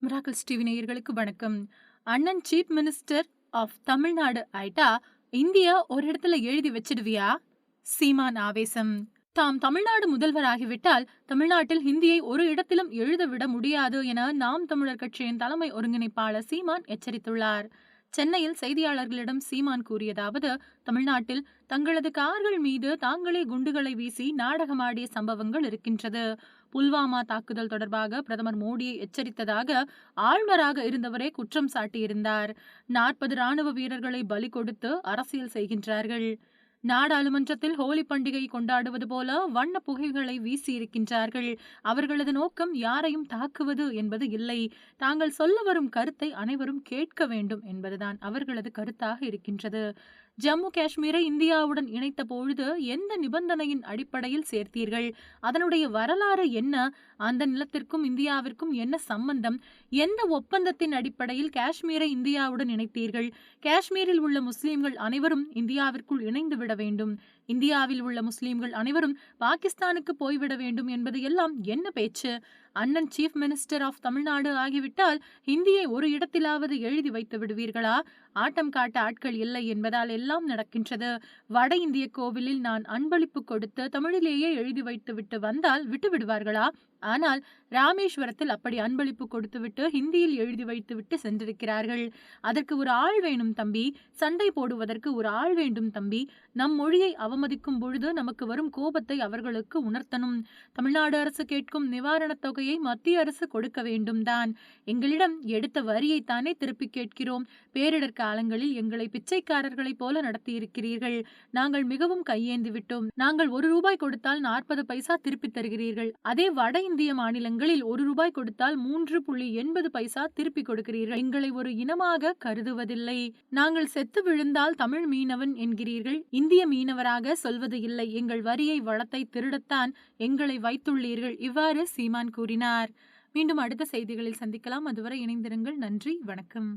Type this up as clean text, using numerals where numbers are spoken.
Miracles TV நேயர்களுக்கு வணக்கம். அண்ணன் சீஃப் மினிஸ்டர் ஆஃப் தமிழ்நாடு ஆயிட்டா இந்தியா ஒரு இடத்துல எழுதி வச்சிடுவியா? சீமான் ஆவேசம். தாம் தமிழ்நாடு முதல்வர் ஆகிவிட்டால் தமிழ்நாட்டில் ஹிந்தியை ஒரு இடத்திலும் எழுத விட முடியாது என நாம் தமிழர் கட்சியின் தலைமை ஒருங்கிணைப்பாளர் சீமான் எச்சரித்துள்ளார். சென்னையில் செய்தியாளர்களிடம் சீமான் கூறியதாவது: தமிழ்நாட்டில் தங்களது கார்கள் மீது தாங்களே குண்டுகளை வீசி நாடகமாடிய சம்பவங்கள் இருக்கின்றது. புல்வாமா தாக்குதல் தொடர்பாக பிரதமர் மோடியை எச்சரித்ததாக ஆளுநராக இருந்தவரே குற்றம் சாட்டியிருந்தார். 40 ராணுவ வீரர்களை பலி கொடுத்து அரசியல் செய்கின்றார்கள். நாடாளுமன்றத்தில் ஹோலி பண்டிகை கொண்டாடுவது போல வண்ண புகைகளை வீசியிருக்கின்றார்கள். அவர்களது நோக்கம் யாரையும் தாக்குவது என்பது இல்லை. தாங்கள் சொல்ல வரும் கருத்தை அனைவரும் கேட்க வேண்டும் என்பதுதான் அவர்களது கருத்தாக இருக்கின்றது. ஜம்மு காஷ்மீரை இந்தியாவுடன் இணைத்த பொழுது எந்த நிபந்தனையின் அடிப்படையில் சேர்த்தீர்கள்? அதனுடைய வரலாறு என்ன? அந்த நிலத்திற்கும் இந்தியாவிற்கும் என்ன சம்பந்தம்? எந்த ஒப்பந்தத்தின் அடிப்படையில் காஷ்மீரை இந்தியாவுடன் இணைத்தீர்கள்? காஷ்மீரில் உள்ள முஸ்லிம்கள் அனைவரும் இந்தியாவிற்குள் இணைந்து விட வேண்டும், இந்தியாவில் உள்ள முஸ்லிம்கள் அனைவரும் பாகிஸ்தானுக்கு போய்விட வேண்டும் என்பது எல்லாம் என்ன பேச்சு? அண்ணன் சீஃப் மினிஸ்டர் ஆஃப் தமிழ்நாடு ஆகிவிட்டால் ஹிந்தியை ஒரு இடத்திலாவது எழுதி வைத்து விடுவீர்களா? ஆட்டம் காட்ட ஆட்கள் இல்லை என்பதால் எல்லாம் நடக்கின்றது. வட இந்திய கோவிலில் நான் அன்பளிப்பு கொடுத்து தமிழிலேயே எழுதி வைத்து விட்டு வந்தால் விட்டு விடுவார்களா? ஆனால் ராமேஸ்வரத்தில் அப்படி அன்பளிப்பு கொடுத்துவிட்டு ஹிந்தியில் எழுதி வைத்து விட்டு சென்றிருக்கிறார்கள். அதற்கு ஒரு ஆள் வேணும் தம்பி. சண்டை போடுவதற்கு ஒரு ஆள் வேண்டும் தம்பி. நம் மொழியை அவமதிக்கும் பொழுது நமக்கு வரும் கோபத்தை அவர்களுக்கு உணர்த்தணும். தமிழ்நாடு அரசு கேட்கும் நிவாரணத் தொகையை மத்திய அரசு கொடுக்க வேண்டும் தான். எங்களிடம் எடுத்த வரியைத்தானே திருப்பி கேட்கிறோம். பேரிடர் காலங்களில் எங்களை பிச்சைக்காரர்களைப் போல நடத்தியிருக்கிறீர்கள். நாங்கள் மிகவும் கையேந்தி விட்டோம். நாங்கள் ₹1 கொடுத்தால் 40 பைசா திருப்பி தருகிறீர்கள். அதே வட இந்திய மாநிலங்களில் ₹1 கொடுத்தால் 3.80 பைசா திருப்பி கொடுக்கிறீர்கள். எங்களை ஒரு இனமாக கருதுவதில்லை. நாங்கள் செத்து விழுந்தால் தமிழ் மீனவன் என்கிறீர்கள். இந்திய மீனவராக சொல்வது இல்லை. எங்கள் வரியை வளத்தை திருடத்தான் எங்களை வைத்துள்ளீர்கள். இவ்வாறு சீமான் கூறினார். மீண்டும் அடுத்த செய்திகளில் சந்திக்கலாம். அதுவரை இணைந்திருங்கள். நன்றி, வணக்கம்.